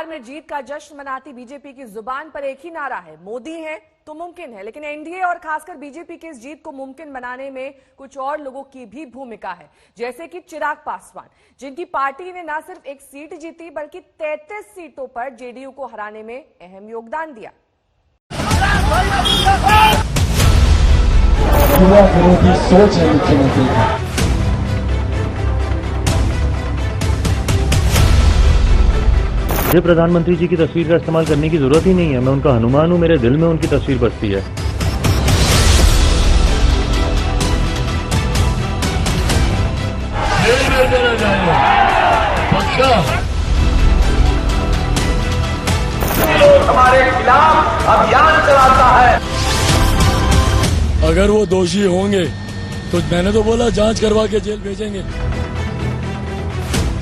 बिहार में जीत का जश्न मनाती बीजेपी की जुबान पर एक ही नारा है, मोदी है तो मुमकिन है। लेकिन एनडीए और खासकर बीजेपी की इस जीत को मुमकिन बनाने में कुछ और लोगों की भी भूमिका है, जैसे कि चिराग पासवान, जिनकी पार्टी ने न सिर्फ एक सीट जीती बल्कि 33 सीटों पर जेडीयू को हराने में अहम योगदान दिया। युवा विरोधी सोच है मुख्यमंत्री की। मुझे प्रधानमंत्री जी की तस्वीर का इस्तेमाल करने की जरूरत ही नहीं है। मैं उनका हनुमान हूं, मेरे दिल में उनकी तस्वीर बसती है। हमारे खिलाफ अभियान चलाता है। अगर वो दोषी होंगे तो मैंने तो बोला जांच करवा के जेल भेजेंगे।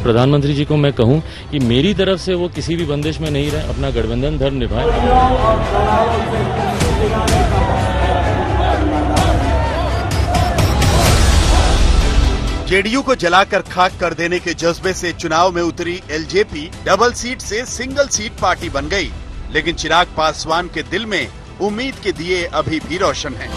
प्रधानमंत्री जी को मैं कहूं कि मेरी तरफ से वो किसी भी बंदिश में नहीं रहे, अपना गठबंधन धर्म निभाएं। जेडीयू को जलाकर खाक कर देने के जज्बे से चुनाव में उतरी एलजेपी डबल सीट से सिंगल सीट पार्टी बन गई, लेकिन चिराग पासवान के दिल में उम्मीद के दिए अभी भी रोशन हैं।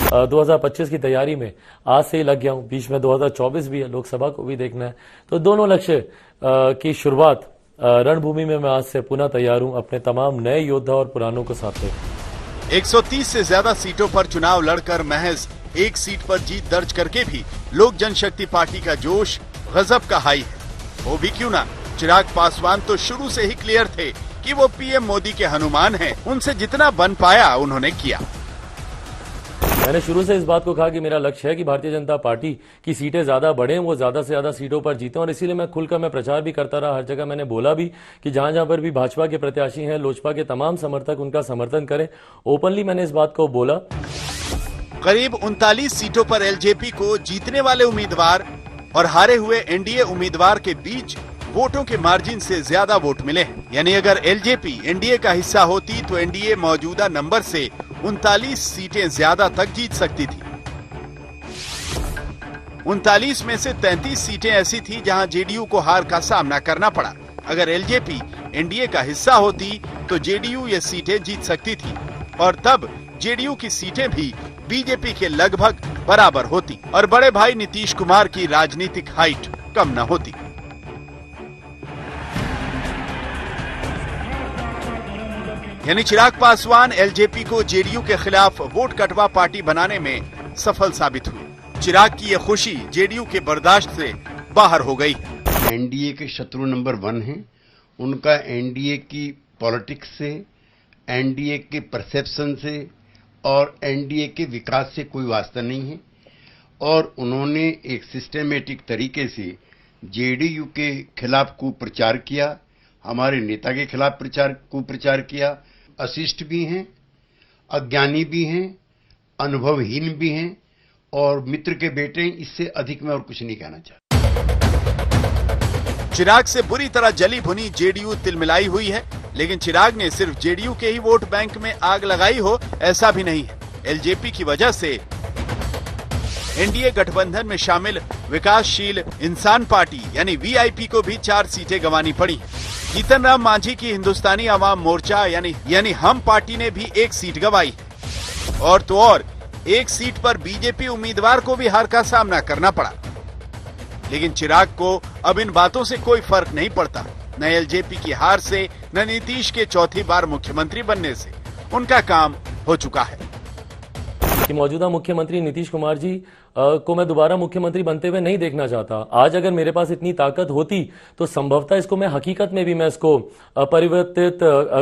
2025 की तैयारी में आज से ही लग गया हूं। बीच में 2024 भी है, लोकसभा को भी देखना है, तो दोनों लक्ष्य की शुरुआत रणभूमि में मैं आज से पुनः तैयार हूं, अपने तमाम नए योद्धा और पुरानों को साथ लेकर। 130 से ज्यादा सीटों पर चुनाव लड़कर महज एक सीट पर जीत दर्ज करके भी लोक जनशक्ति पार्टी का जोश गजब का हाई है। वो भी क्यों ना, चिराग पासवान तो शुरू से ही क्लियर थे कि वो पीएम मोदी के हनुमान हैं। उनसे जितना बन पाया उन्होंने किया। मैंने शुरू से इस बात को कहा कि मेरा लक्ष्य है कि भारतीय जनता पार्टी की सीटें ज्यादा बढ़ें, वो ज्यादा से ज्यादा सीटों पर जीतें, और इसीलिए मैं खुलकर मैं प्रचार भी करता रहा। हर जगह मैंने बोला भी कि जहां जहां पर भी भाजपा के प्रत्याशी हैं, लोजपा के तमाम समर्थक उनका समर्थन करें। ओपनली मैंने इस बात को बोला। करीब 39 सीटों पर एलजेपी को जीतने वाले उम्मीदवार और हारे हुए एनडीए उम्मीदवार के बीच वोटों के मार्जिन से ज्यादा वोट मिले हैं। यानी अगर एलजेपी एनडीए का हिस्सा होती तो एनडीए मौजूदा नंबर से 39 सीटें ज्यादा तक जीत सकती थी। 39 में से 33 सीटें ऐसी थी जहां जेडीयू को हार का सामना करना पड़ा। अगर एलजेपी एनडीए का हिस्सा होती तो जेडीयू ये सीटें जीत सकती थी, और तब जेडीयू की सीटें भी बीजेपी के लगभग बराबर होती और बड़े भाई नीतीश कुमार की राजनीतिक हाइट कम न होती। यानी चिराग पासवान एलजेपी को जेडीयू के खिलाफ वोट कटवा पार्टी बनाने में सफल साबित हुई। चिराग की ये खुशी जेडीयू के बर्दाश्त से बाहर हो गई। एनडीए के शत्रु नंबर 1 हैं। उनका एनडीए की पॉलिटिक्स से, एनडीए के परसेप्शन से और एनडीए के विकास से कोई वास्ता नहीं है, और उन्होंने एक सिस्टमेटिक तरीके से जेडीयू के खिलाफ कुप्रचार किया, हमारे नेता के खिलाफ कुप्रचार किया। अशिष्ट भी हैं, अज्ञानी भी हैं, अनुभवहीन भी हैं, और मित्र के बेटे। इससे अधिक मैं और कुछ नहीं कहना चाहता। चिराग से बुरी तरह जली भुनी जेडीयू तिलमिलाई हुई है, लेकिन चिराग ने सिर्फ जेडीयू के ही वोट बैंक में आग लगाई हो ऐसा भी नहीं है। एलजेपी की वजह से एनडीए गठबंधन में शामिल विकासशील इंसान पार्टी यानी वीआईपी को भी 4 सीटें गंवानी पड़ी। जीतन राम मांझी की हिंदुस्तानी आवाम मोर्चा यानी हम पार्टी ने भी 1 सीट गंवाई, और तो और 1 सीट पर बीजेपी उम्मीदवार को भी हार का सामना करना पड़ा। लेकिन चिराग को अब इन बातों से कोई फर्क नहीं पड़ता, न एलजेपी की हार से, न नीतीश के चौथी बार मुख्यमंत्री बनने से। उनका काम हो चुका है कि मौजूदा मुख्यमंत्री नीतीश कुमार जी को मैं दोबारा मुख्यमंत्री बनते हुए नहीं देखना चाहता। आज अगर मेरे पास इतनी ताकत होती तो संभवतः इसको मैं हकीकत में भी मैं इसको परिवर्तित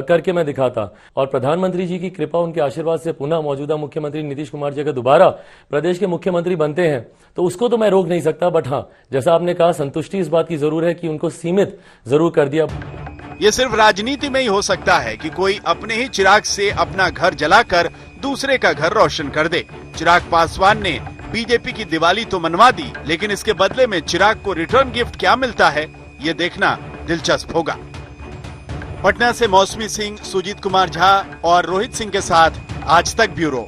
करके मैं दिखाता। और प्रधानमंत्री जी की कृपा, उनके आशीर्वाद से पुनः मौजूदा मुख्यमंत्री नीतीश कुमार जी अगर दोबारा प्रदेश के मुख्यमंत्री बनते हैं तो उसको तो मैं रोक नहीं सकता। बट हाँ, जैसा आपने कहा, संतुष्टि इस बात की जरूर है कि उनको सीमित जरूर कर दिया। ये सिर्फ राजनीति में ही हो सकता है कि कोई अपने ही चिराग से अपना घर जलाकर दूसरे का घर रोशन कर दे। चिराग पासवान ने बीजेपी की दिवाली तो मनवा दी, लेकिन इसके बदले में चिराग को रिटर्न गिफ्ट क्या मिलता है, ये देखना दिलचस्प होगा। पटना से मौसमी सिंह, सुजीत कुमार झा और रोहित सिंह के साथ आज तक ब्यूरो।